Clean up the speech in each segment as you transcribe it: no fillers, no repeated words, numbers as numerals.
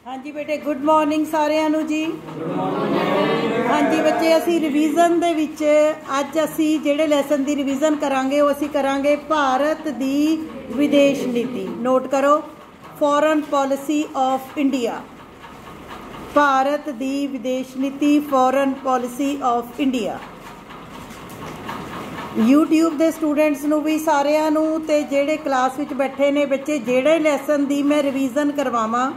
हाँ जी बेटे, good morning सारिਆਂ ਨੂੰ जी। हाँ जी बच्चे, असी रिवीजन दे विच अज असी जेड़े लैसन की रिवीजन करांगे वो असी करांगे भारत दी विदेश नीति। नोट करो, foreign policy of India. Bharat दी विदेश नीति, foreign policy of India. YouTube के स्टूडेंट्स नूं भी सारिਆਂ ਨੂੰ ते जेड़े क्लास विच बैठे ने बच्चे, जेड़े लैसन की मैं रिवीजन करवावां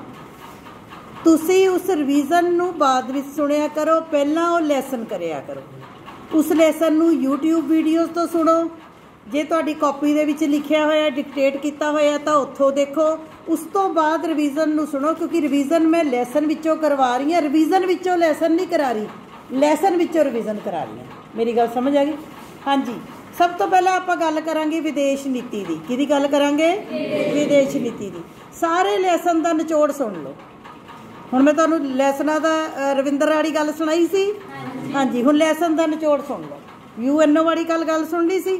तुसी उस रिवीजन नूं बाद विच सुनिया करो, पहला वो लैसन करिया करो। उस लैसन नूं यूट्यूब वीडियोज़ तो सुनो, जे तुहाडी कॉपी दे विच लिखिया होया डिकटेट किया होया तो उत्थों देखो। उस तो बाद रिवीजन नूं सुनो, क्योंकि रिवीजन मैं लैसन विचों करवा रही हूँ, रिवीजन विचों लैसन नहीं करा रही, लैसन विचों रिवीजन करा रही हूँ। मेरी गल समझ आ गई? हाँ जी, सब तो पहला आपां गल करांगे विदेश नीति की। किहदी गल करांगे? विदेश नीति की। सारे लैसन का निचोड़ सुन लो। हुण मैं तुहानूं लैसनां दा रविंदर वाली गल सुनाई सी। हाँ जी, हुण लैसन का निचोड़ सुन लो। यूएनओ वाली गल सुन ली सी।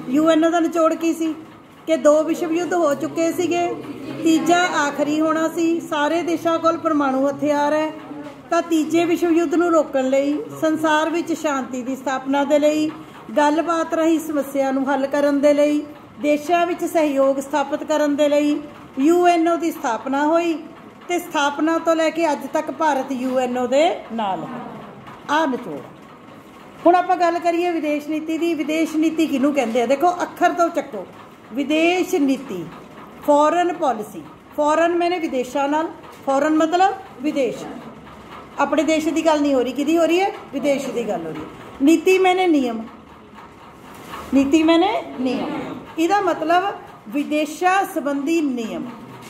यूएनओ का निचोड़ की सी कि 2 विश्व युद्ध हो चुके सीगे, तीजा आखिरी होना सी, सारे देशों कोल परमाणु हथियार है, तो तीजे विश्व युद्ध नूं रोकण लई, संसार विच शांति की स्थापना दे लई, गलबात राही समस्या नूं हल करन दे लई, देशां विच सहयोग स्थापित करन दे लई यूएनओ की स्थापना हुई। ते स्थापना तो लैके अज तक भारत यूएनओ दे नाल है। आ निचोड़। हुण आपां गल करिए विदेश नीति की। विदेश नीति किहनूं कहंदे आ? देखो, अखर तो चक्को। विदेश नीति, फॉरेन पॉलिसी। फॉरेन मैंने विदेशा नाल, फॉरेन मतलब विदेश, अपने देश की गल नहीं हो रही, किहदी हो रही है? विदेश की गल हो रही है। नीति मैंने नियम, नीति मैंने नियम, इहदा मतलब विदेशा संबंधी नियम।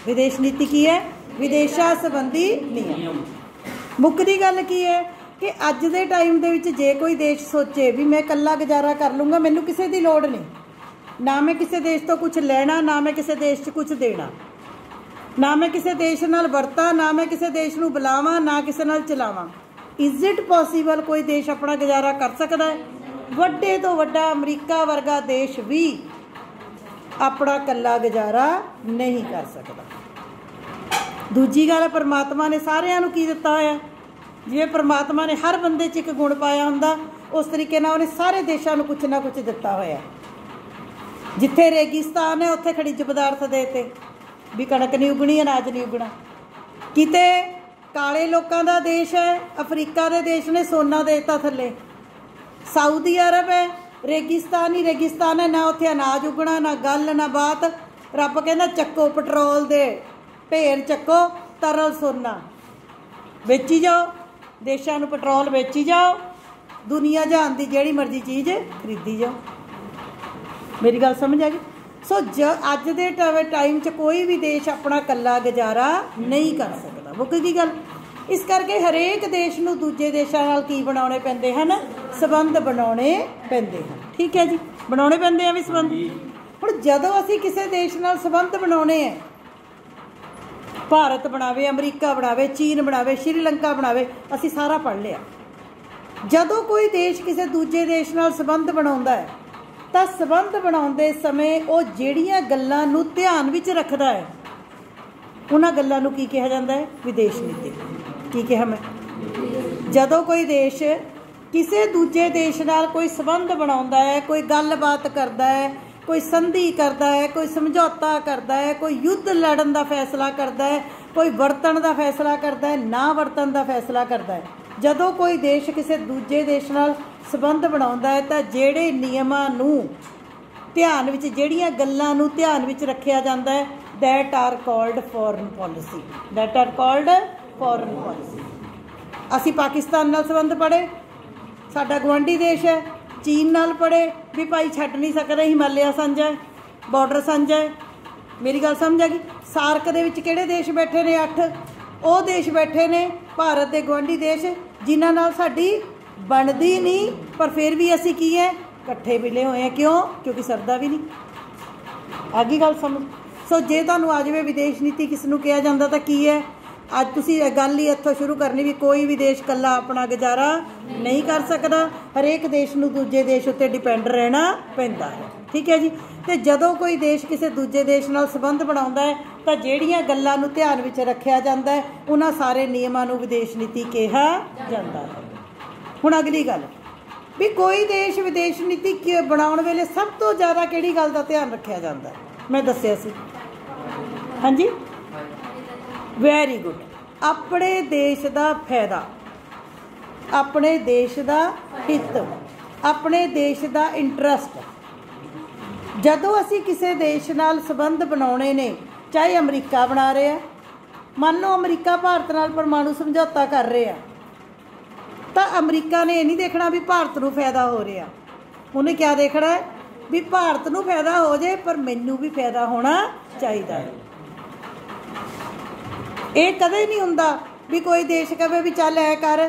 विदेश नीति की है? विदेशा संबंधी नियम। मुक्कदी गल की है कि अज दे टाइम दे विच जे कोई देश सोचे भी मैं कल्ला गुजारा कर लूँगा, मैनूं किसी की लोड़ नहीं, ना मैं किसी देश तो कुछ लेना, ना मैं किसी देश च कुछ देना, ना मैं किसी देश नाल वरता, ना मैं किसी देश नूं बुलावां, ना किसी नाल चलावां। इज इट पॉसीबल कोई देश अपना गुजारा कर सकता है? वड्डे तो वड्डा अमरीका वर्गा देश भी अपना कल्ला गुजारा नहीं कर सकता। दूजी गल, परमात्मा ने सारिਆਂ ਨੂੰ की दिता होया? जिवें परमात्मा ने हर बंदे च एक गुण पाया हुंदा, उस तरीके नाल उन्हें सारे देशों को कुछ ना कुछ दिता होया। जिथे रेगिस्तान है उत्थे खनिज पदार्थ देते भी, कणक नहीं उगनी, अनाज नहीं उगना। किते काले लोगों का देश है, अफ्रीका के देश ने सोना देता थले। साउदी अरब है, रेगिस्तान ही रेगिस्तान है, ना उत्थे अनाज उगना, ना गल ना बात। रब कहना चक्को पेट्रोल दे ढेर, चक्को तरल सोना, बेची जाओ, देशों को पेट्रोल बेची जाओ, दुनिया जहान की जिहड़ी मर्जी चीज़ खरीदी जाओ। मेरी गल समझ आ गई? सो अज दे टाइम च कोई भी देश अपना कल्ला गुजारा नहीं कर सकता। मुक गई गल। इस करके हरेक देश नूं दूजे देशों नाल की बनाने पैंदे हन? संबंध बनाने पैंदे हन। ठीक है जी, बनाने पैंदे हैं भी संबंध। हुण जदों असीं किसी देश नाल संबंध बनाने हैं, भारत बनावे, अमरीका बनावे, चीन बनावे, श्रीलंका बनावे, असी सारा पढ़ लिया। जदों कोई देश किसी दूजे देश नाल संबंध बनाउंदा है तो संबंध बनाउंदे समय वो जिहड़ियां गल्लां नूं ध्यान विच रखदा है, उन्हां गल्लां नूं की कहा जांदा है? विदेश नीति। की कहा मैं? जदों कोई देश किसी दूजे देश नाल कोई संबंध बनाउंदा है, कोई गलबात करदा है, कोई संधि करता है, कोई समझौता करता है, कोई युद्ध लड़न का फैसला करता है, कोई वरतन का फैसला करता है, ना वरतन का फैसला करता है। जदों कोई देश किसी दूजे देश नाल संबंध बनाउंदा है तो जिहड़े नियमां नूं ध्यान विच, जिहड़ियां गल्लां नूं ध्यान विच रखिया जांदा है, that are called foreign policy. That are called foreign policy. असीं पाकिस्तान नाल संबंध पढ़े, साडा गुआंढी देश है, चीन नाल पढ़े भी भाई छड्ड नहीं सकते, हिमालय साझा है, बॉर्डर साझा है। मेरी गल समझ आ गई? सार्क दे विच किहड़े देश बैठे ने? 8 वो देश बैठे ने भारत के गुआंढी देश, जिन्हां नाल साडी बनदी नहीं, पर फिर भी असीं की है, इकट्ठे मिले हुए हैं। क्यों? क्योंकि सरदा भी नहीं। आ गई गल समझ? सो जे तुहानूं आ जावे विदेश नीति किस नूं कहा जांदा तां की है? अज तुसीं गल ही इत्थों शुरू करनी भी कोई भी देश कल्ला अपना गुजारा नहीं कर सकता, हरेक देश नूं दूजे देश उत्ते डिपेंड रहना पैंदा है। ठीक है जी। तो जदों कोई देश किसी दूजे देश नाल संबंध बनाउंदा है तो जिहड़ियां गल्लां नूं ध्यान विच रखिया जांदा है उन्हां सारे नियमां नूं विदेश नीति कहा जांदा है। हुण अगली गल भी कोई देश विदेश नीति बनाउण वेले सब तो ज़्यादा किहड़ी गल दा ध्यान रखिया जांदा है, मैं दस्सिया सी। हाँ जी, वैरी गुड। अपने देश दा फायदा, अपने देश दा हित, अपने देश दा इंटरस्ट। जदों असी किसी देश नाल संबंध बनाने ने, चाहे अमरीका बना रहे हैं, मान लो अमरीका भारत नाल परमाणु समझौता कर रहे हैं, तो अमरीका ने यह नहीं देखना भी भारत नूं फायदा हो रहा, उन्हें क्या देखना है भी भारत नूं फायदा हो जाए पर मैनू भी फायदा होना चाहिए। ये कदे नहीं हुंदा भी कोई देश कहे भी चल ऐ कर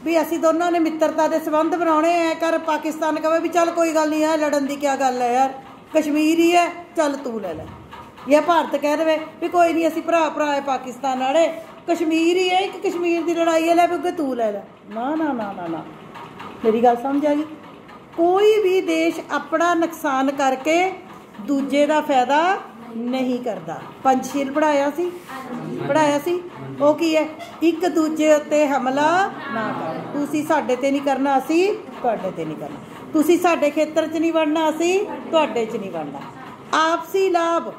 भी असी दोनों ने मित्रता के संबंध बनाने, ऐ कर पाकिस्तान कहे भी चल कोई गल नहीं है, लड़न की क्या गल है यार, कश्मीर ही है चल तू ले लै। या भारत कह दे भी कोई नहीं असी भरा भरा है पाकिस्तान वाले, कश्मीर ही है, एक कश्मीर की लड़ाई है, लै भी तू ले लै। ना ना ना ना ना, मेरी गल समझ आ गई। कोई भी देश अपना नुकसान करके दूजे का फायदा नहीं करता। पंचशील पढ़ाया सी वो की है, एक दूजे उत्ते हमला ना कर, तुसी साडे ते नहीं करना असी तुहाडे ते नहीं करना, तुसी साडे खेतर च नहीं वड़ना असी तुहाडे च नहीं वड़ना। आपसी लाभ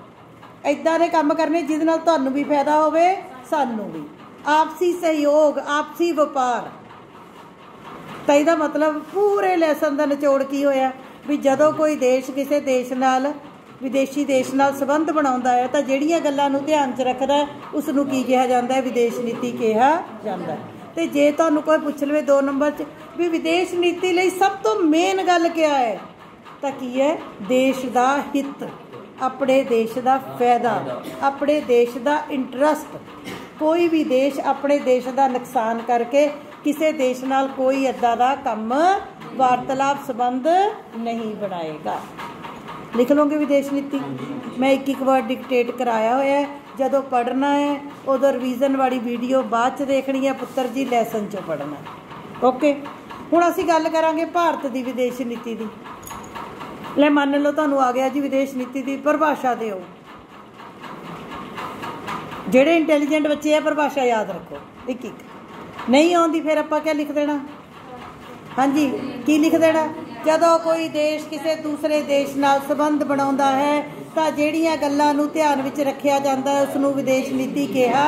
इदां दे काम करने जिहदे नाल तुहानूं भी फायदा होवे सानूं भी, आपसी सहयोग, आपसी व्यापार। तो इसदा मतलब पूरे लैसन का निचोड़ की होया भी जदों कोई देश किसी देश नाल विदेशी देश नाल संबंध बनाउंदा है तो जिहड़ियां गल्लां नूं ध्यान च रखदा है उसनूं की कहा जाता है, विदेश नीति कहा जाता है। तो जे तुहानूं कोई पुछ लवे 2 नंबर च भी विदेश नीति लई सब तो मेन गल क्या है, तो की है देश का हित, अपने देश का फायदा, अपने देश का इंटरस्ट। कोई भी देश अपने देश का नुकसान करके किसी देश नाल कोई इदां दा काम वार्तालाप संबंध नहीं बनाएगा। लिख लोगे विदेश नीति, मैं एक वर्ड डिक्टेट कराया होया है, जदों पढ़ना है उदों रिवीजन वाली वीडियो बाद च देखनी है पुत्र जी, लैसन चो पढ़ना है। ओके, हुण असीं गल करांगे भारत की विदेश नीति की। ले मान लो तुहानूं आ गया जी विदेश नीति की परिभाषा दिओ, जिहड़े इंटैलीजेंट बच्चे है परिभाषा याद रखो एक एक, नहीं आउंदी फिर आपां क्या लिख देना। हाँ जी, की लिख देना, जदों कोई देश किसी दूसरे देश नाल संबंध बनाउंदा है तो जिहड़ियां गल्लां नूं ध्यान विच रखिया जांदा है उसनूं विदेश नीति कहा।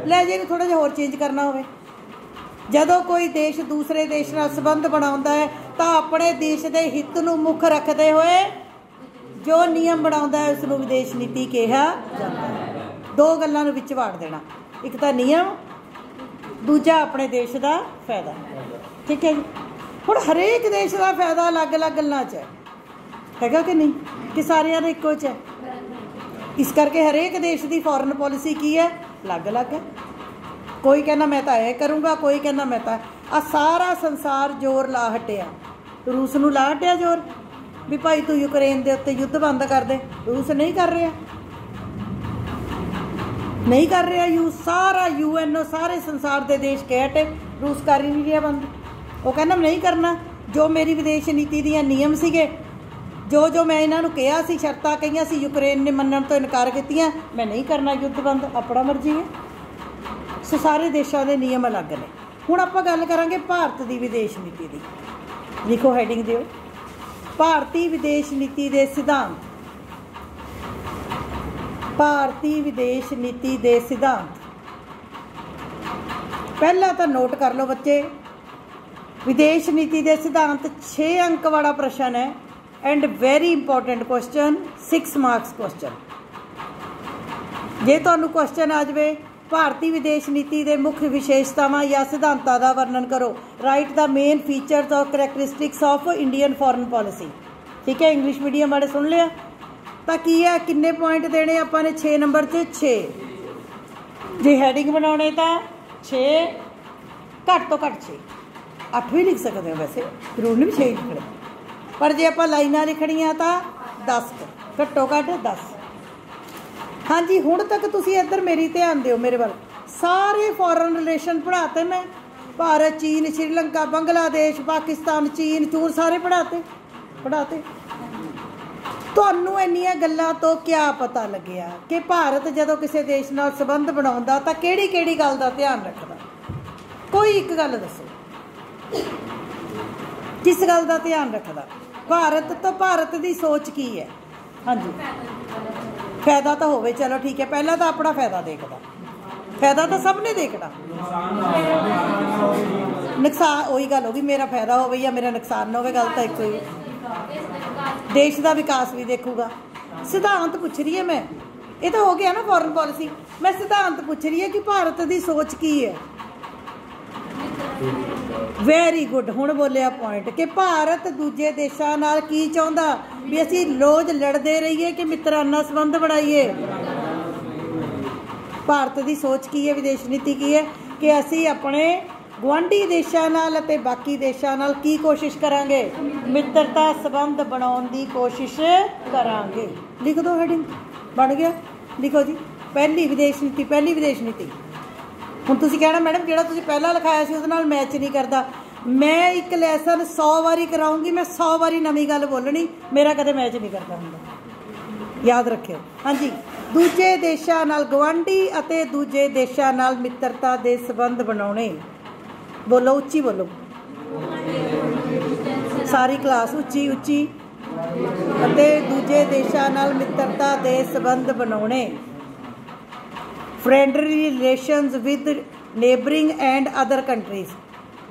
लै जे थोड़ा जिहा होर चेंज करना होवे, जदों कोई देश दूसरे देश नाल संबंध बनाउंदा है तो अपने देश के हित नूं मुख रखते हुए जो नियम बनाउंदा है उसनूं विदेश नीति कहा जांदा है। 2 गल्लां नूं विच वाड़ देना, एक तो नियम, दूजा अपने देश का फायदा। ठीक है जी। हुण हरेक देश का फायदा अलग अलग गल्लां च हैगा कि नहीं, कि सारियां दे इक्को च है। इस करके हरेक देश की फॉरन पॉलिसी की है अलग अलग है। कोई कहना मैं तो यह करूँगा, कोई कहना मैं तो आ सारा संसार जोर ला हटिया, रूस नूं ला हटिया जोर भी भाई तू यूक्रेन के उत्ते युद्ध बंद कर दे, रूस नहीं कर रहा, नहीं कर रहा। सारा UN सारे संसार के देश कह हटे, रूस कर ही नहीं रहा बंद। वो कहना नहीं करना, जो मेरी विदेश नीति दियां नियम सीगे, जो जो मैं इन्हों कहा सी, शर्तां कही सी, यूक्रेन ने मनण तो इनकार कीतियां, मैं नहीं करना युद्ध बंद, अपना मर्जी है। सो सारे देशों के नियम अलग ने। हुण आपां गल करांगे भारत की विदेश नीति की। लिखो हैडिंग दिओ, भारतीय विदेश नीति के सिद्धांत। भारतीय विदेश नीति के सिद्धांत पहला तो नोट कर लो बच्चे, विदेश नीति के सिद्धांत 6 अंक वाला प्रश्न है and very important question, 6 marks question. जे तुहानूं क्वेश्चन आ जाए भारतीय विदेश नीति के मुख्य विशेषतावां या सिद्धांतां का वर्णन करो, राइट द मेन फीचर्स और characteristics of Indian foreign policy. ठीक है, इंग्लिश मीडियम वाले सुन लिया तो की है, किन्ने पॉइंट देने आपां ने 6 नंबर से 6। जे हैडिंग बनाने तो 6, घट तो घट 6, 8 भी लिख सकते हो, वैसे जरूर नहीं 6 लिखने, पर जे आप लाइनां लिखनिया तो 10, घट्टो घट 10। हाँ जी, हुण तक तुसी इधर मेरी ध्यान दिओ मेरे वाल, सारे फॉरन रिलेशन पढ़ाते मैं, भारत, चीन, श्रीलंका, बांग्लादेश, पाकिस्तान, चीन, चून, सारे पढ़ाते। ਤੁਹਾਨੂੰ ਇੰਨੀਆਂ ਗੱਲਾਂ ਤੋਂ ਕਿਆ ਪਤਾ ਲੱਗਿਆ ਕਿ ਭਾਰਤ ਜਦੋਂ ਕਿਸੇ ਦੇਸ਼ ਨਾਲ ਸੰਬੰਧ ਬਣਾਉਂਦਾ ਤਾਂ ਕਿਹੜੀ ਗੱਲ ਦਾ ਧਿਆਨ ਰੱਖਦਾ? ਕੋਈ ਇੱਕ ਗੱਲ ਦੱਸੋ, किस गल का ध्यान रखता? भारत तो भारत की सोच की है? हाँ जी, फायदा तो होवे, चलो ठीक है, पहला तो अपना फायदा देखता, फायदा तो सब ने देखना, नुकसान वही गल होगी, मेरा फायदा हो या मेरा नुकसान हो, गल तो एक ही। देश का विकास भी देखूगा। सिद्धांत पूछ रही है मैं, ये तो हो गया ना फॉरेन पॉलिसी, मैं सिद्धांत पूछ रही है कि भारत की सोच की है। वेरी गुड, हुण बोलिया पॉइंट कि भारत दूजे देशों नाल की चाहुंदा भी असीं रोज लड़ते रहिए कि मित्राना संबंध बनाइए। भारत की सोच की है, विदेश नीति की है कि असीं अपने गुआढ़ी देशों नाल ते बाकी देशों नाल की कोशिश करांगे, मित्रता संबंध बनाउण दी कोशिश करांगे। लिख दो, हेडिंग बन गया, लिखो जी, पहली विदेश नीति, पहली विदेश नीति। हुण तुसीं कहना मैडम जिहड़ा तुसीं पहला लिखाया सी उहदे नाल मैच नहीं करता। मैं एक लैसन 100 वारी कराऊंगी, मैं 100 वारी नवीं गल बोलनी, मेरा कदे मैच नहीं करता हुंदा, याद रखियो। हाँ जी, दूजे देशों नाल गुआढ़ी अते दूजे देशों नाल मित्रता दे संबंध बनाउणे। बोलो, उच्ची बोलो, सारी क्लास उच्ची उच्ची। अते दूजे देशों नाल मित्रता दे संबंध बनाउणे, friendly relations with neighbouring and other countries.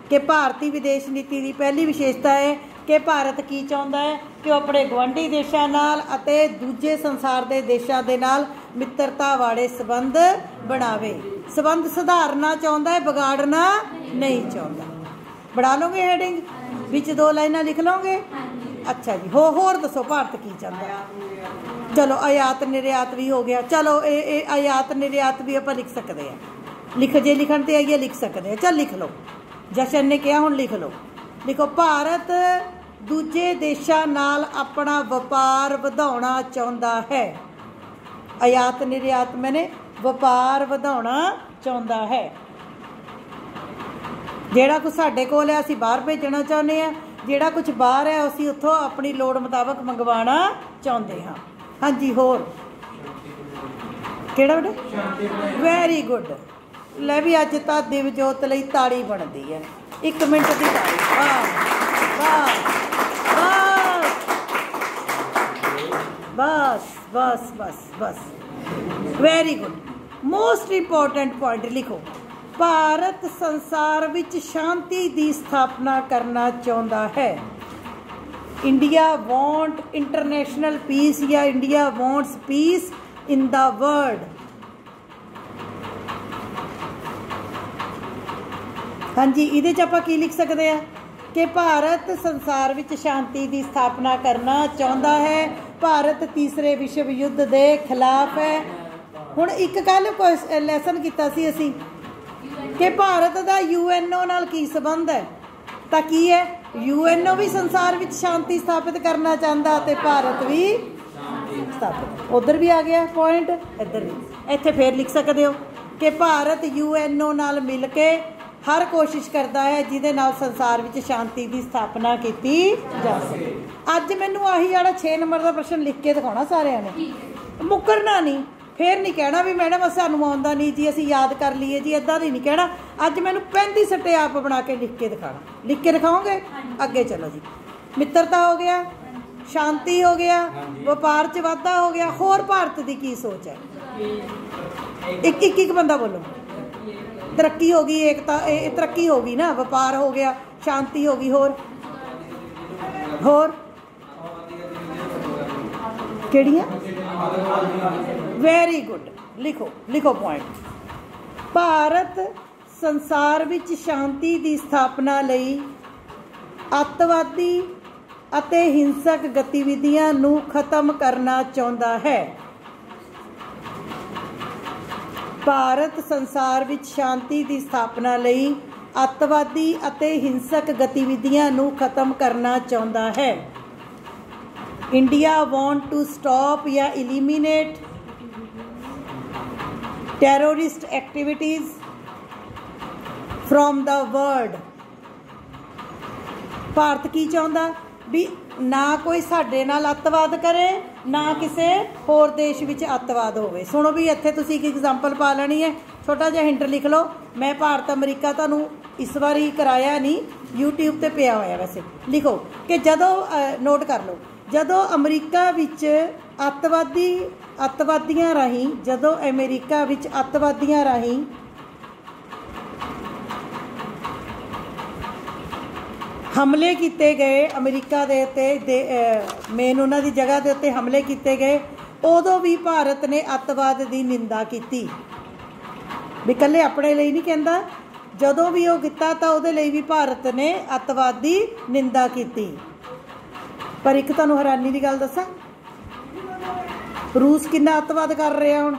कि भारतीय विदेश नीति की पहली विशेषता है कि भारत की चाहता है कि वह अपने गुआढ़ी देशों नाल अते दूजे संसार के देशों के नाल मित्रता वाले संबंध बनावे। संबंध सुधारना चाहता है, बिगाड़ना नहीं चाहता। बढ़ा लोगे हेडिंग, विच 2 लाइनां लिख लोगे? अच्छा जी, होर दसो भारत की चाहता है? चलो आयात निर्यात भी हो गया, चलो ये आयात निर्यात भी आप लिख सकते हैं, लिख जे लिखण ते आइए लिख सकते हैं। चल लिख लो, जशन ने कहा हुण लिख लो। लिखो, भारत दूजे देशों नाल अपना व्यापार वधाउणा चाहुंदा है। आयात निर्यात मैंने व्यापार वधाउणा चाहुंदा है। जिहड़ा कुछ साडे कोल है असीं बाहर भेजना चाहुंदे हां, जिहड़ा कुछ बाहर है असीं उत्थों अपनी लोड़ मुताबक मंगवाना चाहुंदे हां। हाँ जी, होर किहड़ा बेटा? Very good. ले भी अज तो दिवजोत लई ताड़ी बनती है, 1 मिनट की ताड़ी। वाह वाह, बस बस बस बस, very good. Most important point लिखो, भारत संसार विच शांति की स्थापना करना चाहता है। इंडिया वॉन्ट इंटरनेशनल पीस या India wants piece in the world. हाँ जी, इहदे च आपां की लिख सकते हैं कि भारत संसार विच शांति की स्थापना करना चाहता है। भारत तीसरे विश्व युद्ध के खिलाफ है। हुण एक कल लैसन किया सी असीं कि भारत का UNO नाल की संबंध है, तो की है UNO भी संसार विच शांति स्थापित करना चाहता ते भारत भी स्थापित। उधर भी आ गया पॉइंट, इधर भी। इत्थे फिर लिख सकते हो कि भारत UNO नाल मिल के हर कोशिश करता है जिहदे नाल संसार विच शांति की स्थापना की जा सके। अज मैनू आही वाला 6 नंबर का प्रश्न लिख के दिखाना सारिਆਂ ने, मुकरना नहीं, फिर नहीं कहना भी मैडम सानू आउंदा नहीं जी, असीं याद कर लीए जी, इदां दी नहीं कहना। अज मैनू पैंती सट्टे आप बना के लिख के दिखाना, लिख के दिखाओगे? अगे चलो जी, मित्रता हो गया, शांति हो गया, व्यापार च वाधा हो गया। होर भारत की की सोच है? एक बंदा बोलो। तरक्की हो गई, एकता, तरक्की हो गई ना, व्यापार हो गया, शांति हो गई, होर होर केड़ियां? वेरी गुड, लिखो लिखो पॉइंट। भारत संसार विच शांति की स्थापना लई अतवादी अते हिंसक गतिविधियां नू खत्म करना चाहता है। भारत संसार विच शांति की स्थापना लई अतवादी अते हिंसक गतिविधियां नू खत्म करना चाहता है। इंडिया वांट टू स्टॉप या eliminate terrorist activities from the world. Bharat की चाहता भी ना कोई साडे नाल अतवाद करे, ना किसी होर देश विच अतवाद होवे। सुनो भी इत्थे तुसीं एक एग्जाम्पल पा लेनी है, छोटा जिहा हिंट लिख लो। मैं भारत अमरीका तुहानूं इस बारी कराया नहीं, यूट्यूब ते पिया होया वैसे। लिखो कि जदों नोट कर लो, जदों अमरीका विच अतवादियां राहीं, जदों अमेरिका विच अतवादियां राहीं हमले किए गए, अमरीका दे उत्ते मेन उन्हां दी जगह दे उत्ते हमले किए गए, उदों भी भारत ने अतवाद की निंदा की। भी कल्ले अपने लिए नहीं कहता, जदों भी वो किया तो उहदे लई भी भारत ने अतवाद की निंदा की। पर एक तुहानूं हैरानी की गल दसां, रूस कितना अतवाद कर रहा हुण,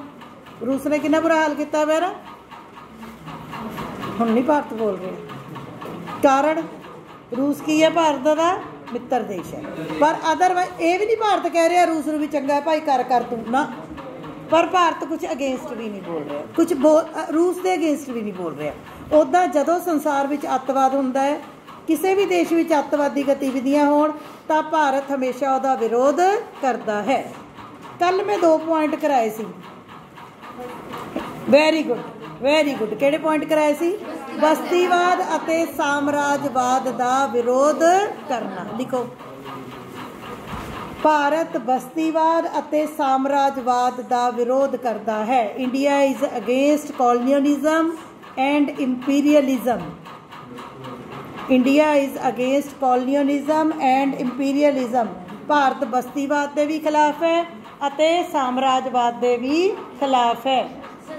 रूस ने कितना बुरा हाल किया मेरा, हुण नहीं भारत बोल रहे। कारण रूस की है, भारत का मित्र देश है। पर अदरवाइज ये भी नहीं भारत कह रहा रूस नूं भी चंगा है भाई कर तू ना, पर भारत कुछ अगेंस्ट भी नहीं बोल रहा, कुछ रूस के अगेंस्ट भी नहीं बोल रहा। उदा जदों संसार में अतवाद हुंदा है, किसी भी देश में अतवादी गतिविधियां होण तां भारत हमेशा उहदा विरोध करता है। कल मैं 2 पॉइंट कराए सी, वेरी गुड वेरी गुड। किहड़े पॉइंट कराए सी? बस्तीवाद अते साम्राज्यवाद का विरोध करना। लिखो, भारत बस्तीवाद अते साम्राज्यवाद का विरोध करता है। India is against colonialism and imperialism. India is against colonialism and imperialism. Bharat बस्तीवाद के भी खिलाफ है अते साम्राज्यवाद के भी खिलाफ है।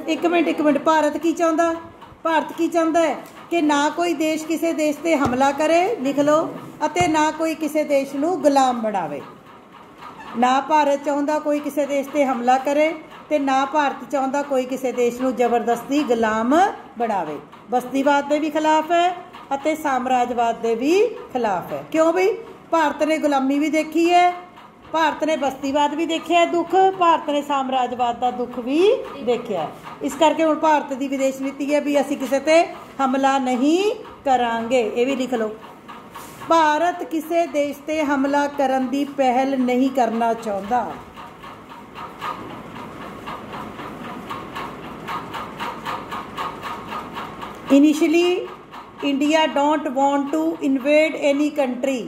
एक मिनट, भारत की चाहता? भारत की चाहता है कि ना कोई देश किसी देश ते हमला करे, लिख लो, अते ना कोई किसी देश नूं गुलाम बनावे। ना भारत चाहता कोई किसी देश ते हमला करे, ते ना भारत चाहता कोई किसी देश नूं जबरदस्ती गुलाम बनावे। बस्तीवाद के भी खिलाफ है अते साम्राज्यवाद के भी खिलाफ है। क्यों बई? भारत ने गुलामी भी देखी है, भारत ने बस्तीवाद भी देखा दुख, भारत ने साम्राज्यवाद का दुख भी देखा। इस करके हुण भारत की विदेश नीति है भी असीं किसी ते हमला नहीं करांगे। ये भी लिख लो, भारत किसी देश ते हमला करन दी पहल नहीं करना चाहता। Initially India don't want to invade any country.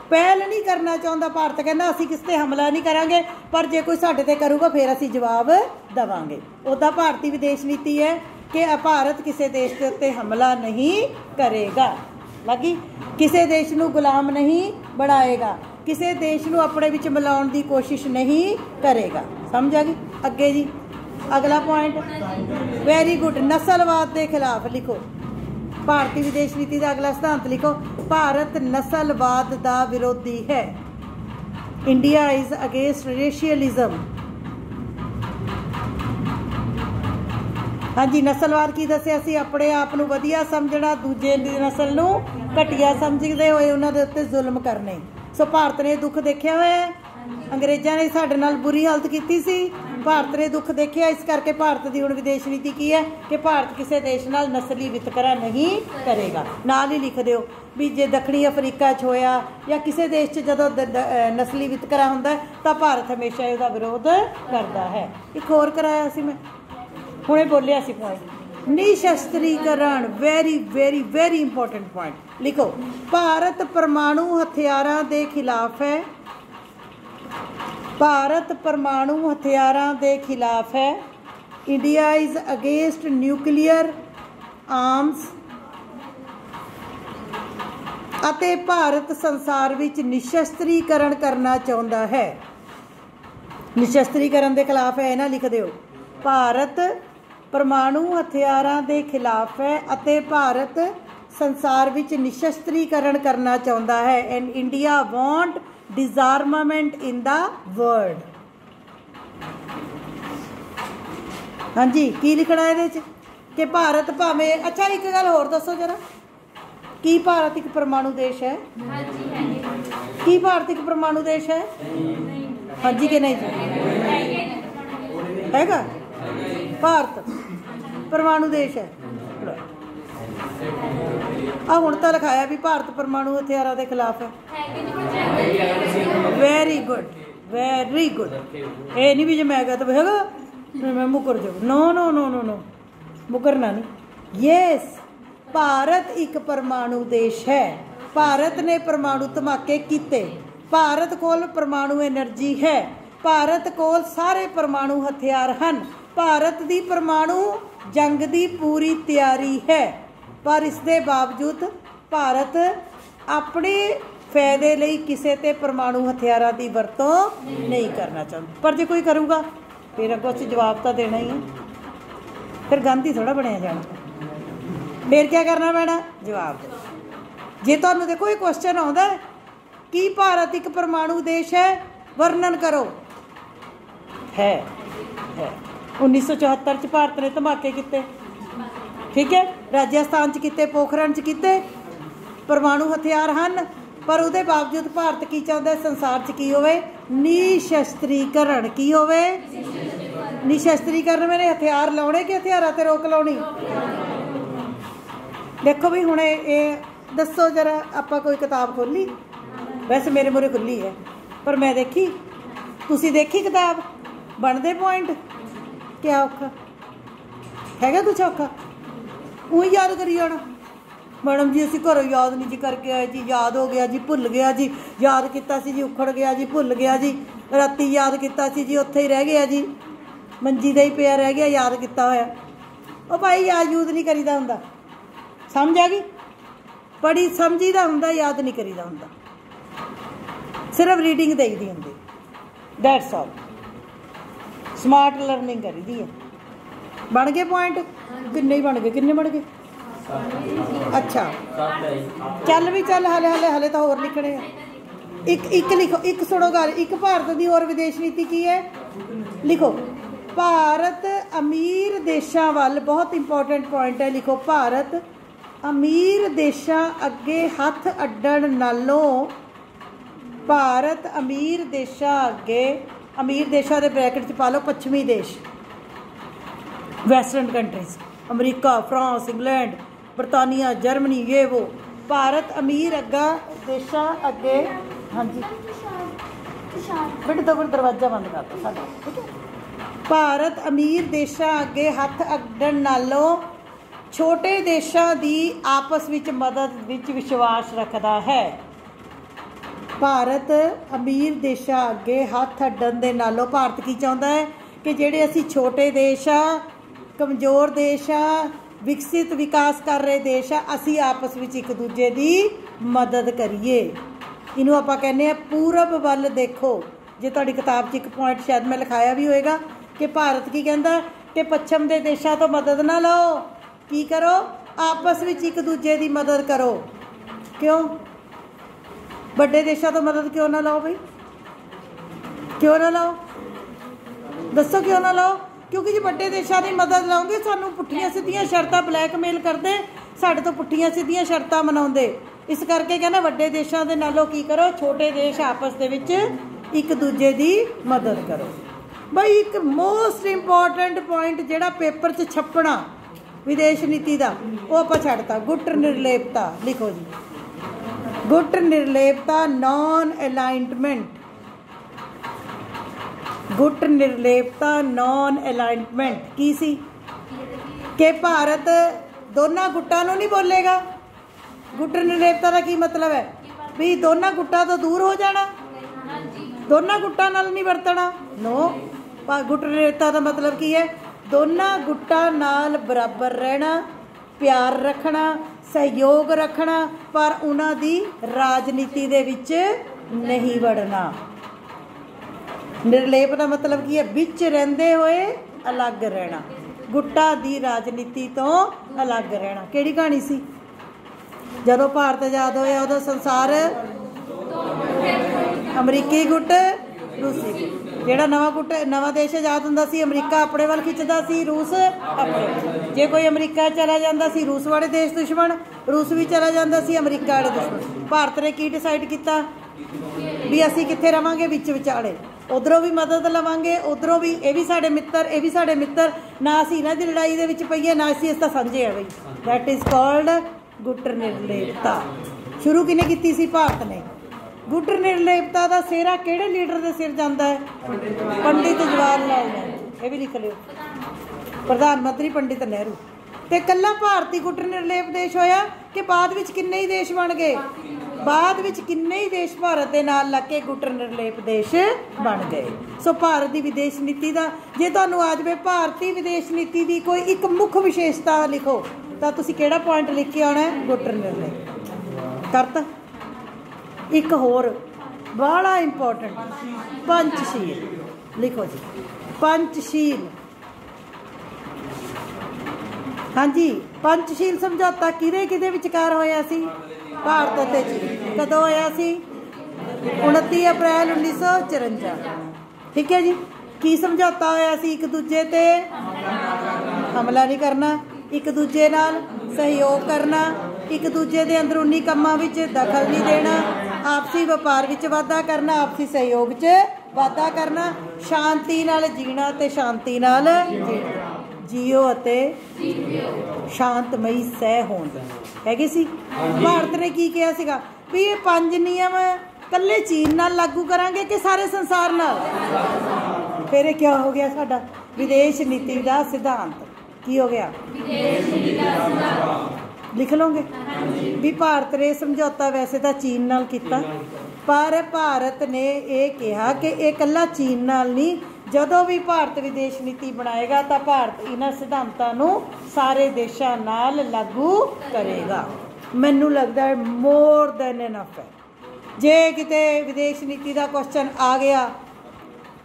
पहल नहीं करना चाहता भारत, कहना असीं किस ते हमला नहीं करांगे, पर जे कोई साडे ते करूगा फिर असीं जवाब देवांगे। उदा भारतीय विदेश नीति है कि भारत किसी देश के उत्ते हमला नहीं करेगा। लगी, किसी देश नूं गुलाम नहीं बनाएगा, किसी देश नूं अपने विच मिलाउण दी कोशिश नहीं करेगा। समझ आ गई? अगे जी अगला पॉइंट, वेरी गुड। नस्लवाद के खिलाफ लिखो, भारतीय विदेश नीति का अगला सिद्धांत लिखो, भारत नस्लवाद का विरोधी है। India is against रेशियलिज्म। हाँ जी, नस्लवाद की दसिया सी, अपने आप नूं वधिया समझना, दूजे दी नस्ल नूं घटिया समझते हुए उन्होंने उत्ते जुल्म करने। सो भारत ने दुख देखा हुआ है, अंग्रेजों ने साडे नाल बुरी हालत की सी, भारत ने दुख देखा। इस करके भारत की हुण विदेश नीति की है कि भारत किसी देश नाल नस्ली वितकरा नहीं करेगा। नाल ही लिख दिओ भी जे दक्षिणी अफ्रीका च होया या किसी देश च जदों नस्ली वितकरा हुंदा तां भारत हमेशा इसदा विरोध करता है। एक होर कराया सी मैं, हुणे बोलिया सी पॉइंट, निशस्त्रीकरण। Very very very important point. लिखो, भारत परमाणु हथियारां दे खिलाफ है। भारत परमाणु हथियारां दे खिलाफ है। India is against nuclear arms. अते भारत संसार विच निशस्त्रीकरण करना चाहता है। निशस्त्रीकरण के खिलाफ है ना, लिख दिओ। भारत परमाणु हथियारां दे खिलाफ है अते भारत संसार विच निशस्त्रीकरण करना चाहता है। And India want disarmament in the world. हाँ जी, की लिखना है कि भारत भावें। अच्छा, एक गल होर दसो जरा, की भारत एक परमाणु देश है? की भारत एक परमाणु देश है? हाँ जी कि नहीं हैगा? भारत परमाणु देश है। ਆ ਹੁਣ ਤਾਂ ਲਿਖਾਇਆ ਵੀ ਭਾਰਤ ਪਰਮਾਣੂ ਹਥਿਆਰਾਂ ਦੇ ਖਿਲਾਫ ਹੈ। Very good very good. ਇਹ ਨਹੀਂ ਵੀ ਜੇ ਮੈਂ ਕਹਾਂ ਤਾਂ ਹੈਗਾ मैं मुकर जाऊँ, no no no no no, मुकरना नहीं। यस, भारत एक परमाणु देश है। भारत ने परमाणु धमाके किते, भारत कोल परमाणु एनर्जी है, भारत कोल सारे परमाणु हथियार हैं, भारत दी परमाणु जंग दी पूरी तैयारी है, पर इसके बावजूद भारत अपने फायदे लई किसी ते परमाणु हथियारों की वरतों नहीं करना चाहता। पर जो कोई करूँगा फिर अगों असीं जवाब तो देना ही है, फिर गांधी थोड़ा बनया जाना, फिर क्या करना पैना, जवाब देना। जे तुहानूं देखो ये क्वेश्चन आउंदा है कि भारत एक परमाणु देश है, वर्णन करो। है 1974 च भारत ने धमाके किते, ठीक है, राजस्थान च किते, पोखरण च किते, परमाणु हथियार हैं, पर उसके बावजूद भारत की चाहता है संसार च की होवे, निशस्त्रीकरण की होवे। निशस्त्रीकरण मैंने हथियार लाने कि हथियारों ते रोक लानी। देखो भी हुणे ये दसो जरा, आपां कोई किताब खोली, वैसे मेरे मूहरे खुली है पर मैं देखी, तुसी देखी किताब, बनते पॉइंट क्या औखा हैगा, कुछ औखा ऊँ याद करी जाना। मैडम जी असीं घरों याद नहीं जी करके आए जी, याद हो गया जी, भुल गया जी, याद किया जी, उखड़ गया जी, भुल गया जी, राती याद किया जी, उत्थे ही रह गया जी, मंजी दे ही पिया रह गया, याद किया होया। ओ भाई याद यूद नहीं करीदा हुंदा, समझ आ गई, बड़ी समझीदा हुंदा, याद नहीं करीदा हुंदा, सिर्फ रीडिंग देईदी हुंदी, दैट्स ऑल। स्मार्ट लर्निंग करीदी है। बन गए पॉइंट, किन्ने ही बन गए, किन्ने बन गए, अच्छा चल भी चल, हले हले हले तो होर लिखने हैं। एक लिखो, एक सुनो गल, एक भारत की और विदेश नीति की है, लिखो भारत अमीर देशों वाल, बहुत इंपॉर्टेंट पॉइंट है, लिखो भारत अमीर देशों अगे हथ अड्डण नालों, भारत अमीर देशों अगे, अमीर देशों के ब्रैकेट च पा लो पश्चिमी देश, वैसटर्न कंट्रीज, अमरीका, फ्रांस, इंग्लैंड, बरतानिया, जर्मनी, ये वो, भारत अमीर अगा देशों अगे। हाँ जी बेटे दो मिनट दरवाजा बंद कर दो साਡਾ, ठीक है। भारत अमीर देशों अगे हथ अड्डण नालों छोटे देशों की आपस विच मदद विच विश्वास रखता है। भारत अमीर देशों अगे हथ अड्डण दे नालों, भारत की चाहता है कि जेडे असी छोटे देश आ, कमज़ोर देश आ, विकसित विकास कर रहे देश आ, असी आपस में एक दूजे की मदद करिए। इनू आप कहने पूरब वल देखो। जे तुहाडी किताब च एक पॉइंट शायद मैं लिखाया भी होएगा कि भारत की कहता कि पश्चिम के देशों तो मदद ना लो, की करो, आपस में एक दूजे की मदद करो। क्यों बड़े देशों तो मदद क्यों ना लो भाई, क्यों ना लो, दसो क्यों ना लो? क्योंकि जो बड़े देशों की मदद लाओगे सानू पुट्ठियां सीधियां शर्तां ब्लैकमेल करते, साडे तो पुट्ठियां सीधियां शर्तां मनाउंदे। इस करके कहना बड़े देशों के नालों की करो, छोटे देश आपस दे विच एक दूजे की मदद करो। भाई एक मोस्ट इंपॉर्टेंट पॉइंट जिहड़ा पेपर च छपना विदेश नीति का, वो आपां छड्डता, गुट निर्लेपता। लिखो जी, गुट निर्लेपता, नॉन अलाइनमेंट, गुट निर्लेपता, नॉन अलाइनमेंट की सी कि भारत दोनों गुट्टां नूं नहीं बोलेगा। गुट निर्लेपता का की मतलब है भी दोनों गुट्टां तो दूर हो जाना, दोनों गुट्टां नाल नहीं वरतना। नो, गुट निर्लेपता का मतलब की है दोनों गुट्टां नाल बराबर रहना, प्यार रखना, सहयोग रखना, पर उन्हां दी राजनीति दे विच नहीं वड़ना। निर्लेप का मतलब की है विच रहिंदे होए अलग रहना, गुट्टा दी राजनीति तो अलग रहना। केड़ी कहानी सी, जदों भारत आज़ाद होया उदों संसार अमरीकी गुट, रूसी गुट, जिहड़ा नवा गुट, नवा देश आज़ाद हुंदा सी अमरीका अपने वाल खिंचदा सी, रूस अपने। जे कोई अमरीका चला जांदा सी रूस वाले देश दुश्मन, रूस भी चला जांदा सी अमरीका वाले दुश्मन। भारत ने की डिसाइड किया भी असीं कित्थे रवांगे, विच विचाले। उधरों भी मदद लवांगे, उधरों भी ये भी साडे मित्र, ये भी साडे मित्र, ना असीं इन्हां दी लड़ाई दे विच पईए ना असीं इस तां साझे आ बई। दैट इज़ कॉल्ड गुट निर्लेपता। शुरू किने कीती सी? भारत ने। गुट निर्लेपता का सेहरा किहड़े लीडर के सिर जाता है? पंडित जवाहर लाल नेहरू। ये भी लिख लियो, प्रधानमंत्री पंडित नेहरू। तो कल्ला भारत ही गुट निर्लेप देश होया कि बाद विच किन्ने ही देश बन गए? बाद विच किन्ने ही देश भारत के नाल लग के गुट निर्लेप देश बन गए। सो भारत की विदेश नीति का जे तुहानूं आ जाए भारतीय विदेश नीति की कोई एक मुख्य विशेषता लिखो तो तुसीं किहड़ा पॉइंट लिख के आना है? गुट निर्लेप करता। एक होर बड़ा इंपॉर्टेंट, पंचशील लिखो जी। पंचशील, हाँ जी, पंचशील समझौता किहदे किहदे विचकार होया सी? भारत ते चीन। कदों होया सी? 29 अप्रैल 1954। ठीक है जी। की समझौता होया सी? एक दूजे ते हमला नहीं करना, एक दूजे नाल सहयोग करना, एक दूजे के अंदरूनी कामां विच दखल नहीं देना, आपसी व्यापार विच वाधा करना, आपसी सहयोग च वाधा करना, शांति नाल जीना ते शांति नाल जियो अते शांतमई सह होण हैगी सी। भारत ने की किया सीगा भी ये 5 नियम कल्ले चीन नाल लागू करांगे कि सारे संसार नाल? फिर क्या हो गया? साडा विदेश नीति का सिद्धांत की हो गया? लिख लोगे भी भारत ने समझौता वैसे तो चीन नाल कीता, पर भारत ने यह कहा कि यह कल्ला चीन नाल नहीं, जदों भी भारत विदेश नीति बनाएगा तो भारत इन्हां सिद्धांतां नूं सारे देशां नाल लागू करेगा। मैनूं लगदा है मोर दैन इनफ है। जे किते विदेश नीति का क्वेश्चन आ गया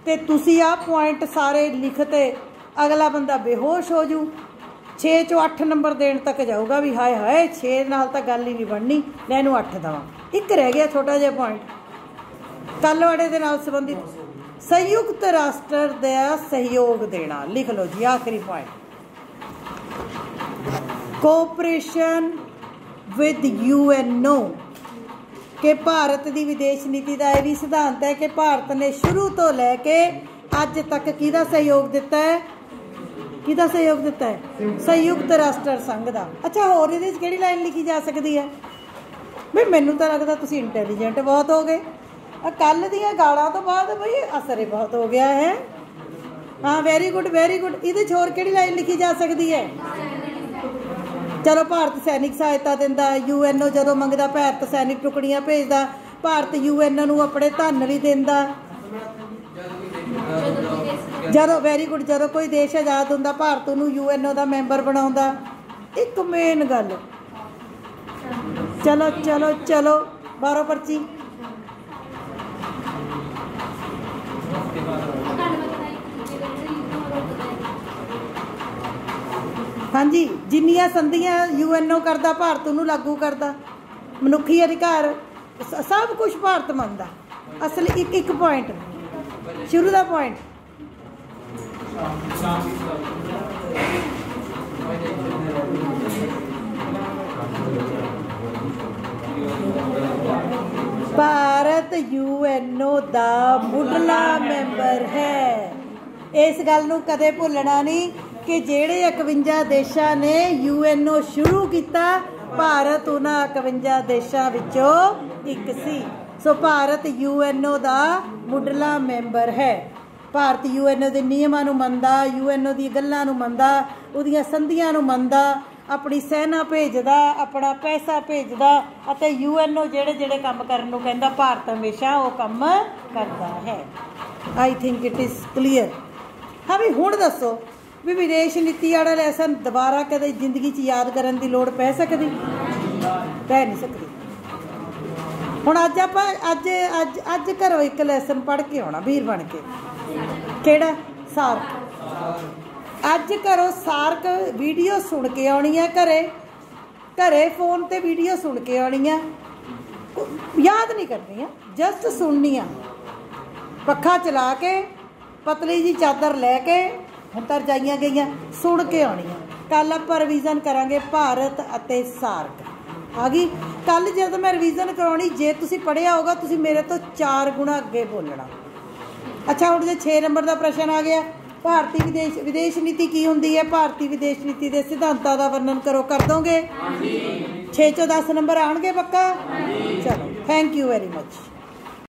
तो तुसीं आ पॉइंट सारे लिखते, अगला बंदा बेहोश हो जू, 6 चों 8 नंबर देने तक जाऊगा भी हाय हाय 6 नाल तो गल ही नहीं बननी, मैं इनू 8 देवां। एक रह गया छोटा जिहा पॉइंट तलवाड़े दे नाल संबंधित, संयुक्त राष्ट्र का सहयोग देना। लिख लो जी आखिरी पॉइंट, कोऑपरेशन विद यूएनओ। कि भारत की विदेश नीति का यह भी सिद्धांत है कि भारत ने शुरू तो लैके अज तक किहदा सहयोग दिता है? किहदा सहयोग दिता है? संयुक्त राष्ट्र संघ का। अच्छा होर इहदे च किहड़ी लाइन लिखी जा सकती है? भाई मैनूं तां लगदा तुसीं इंटैलीजेंट बहुत हो गए। कल दियां गालां तो बाद बई असर बहुत हो गया है। हाँ वेरी गुड वेरी गुड। इहदे च होर किहड़ी लाइन लिखी जा सकती है? चलो भारत सैनिक सहायता दिंदा, यूएनओ जदों मंगदा भारत सैनिक टुकड़ियां भेजदा, भारत यूएनओ नूं अपने धन भी दिंदा। जदों वेरी गुड, जदों कोई देश आज़ाद हुंदा भारत नूं यूएनओ का मैंबर बनाउंदा। एक मेन गल, चलो चलो चलो बारो पर्ची। हाँ जी, जिन्नियां संधियां यूएनओ करदा भारत नूं लागू करदा, मनुखी अधिकार सब कुछ भारत मनदा। असल एक एक पॉइंट शुरू का पॉइंट भारत यूएनओ दा मुढ़ला मैंबर है। इस गल नूं कदे भुलना नहीं कि जेड़े 51 देशों ने यूएनओ शुरू किया, भारत उन्हां 51 देशों विचों एक सी। सो भारत यूएनओ का मुढ़ला मैंबर है। भारत यूएनओ के नियमां नूं मनदा, यूएनओ दी गल्लां नूं मनदा, उहदियां संधियां नूं मनदा, अपनी सेना भेजदा, अपना पैसा भेजदा, अते यूएनओ जेड़े जेड़े काम करन नूं कहंदा भारत हमेशा वो काम करदा है। I think it is clear. हाँ भी हुण दसो भी विदेश नीति वाला लैसन दोबारा कदे जिंदगी च याद करन दी लोड़ पै सकदी? पै नहीं सकती। हुण अज आपां अज अज अज घरों एक लैसन पढ़ के आउणा वीर बन के। किहड़ा? सार्क। अज घरों सार्क वीडियो सुन के आउणी है, घरे फोन ते वीडियो सुन के आउणी है, याद नहीं करनी है, जस्ट सुननी है। पखा चला के पतली जी चादर लैके हम तो रजाइयां गई सुन के आनी है। कल आप रिवीजन करांगे भारत अते सार्क। आ गई कल जब मैं रिवीजन करानी, जे तुसी पढ़िया होगा तुसी मेरे तो 4 गुणा अगे बोलना। अच्छा हुण जे 6 नंबर का प्रश्न आ गया, भारतीय विदेश नीति की हुंदी है? भारतीय विदेश नीति के सिद्धांतां का वर्णन करो। कर दोगे? 6 चों 10 नंबर आउणगे पक्का? चलो, थैंक यू वेरी मच।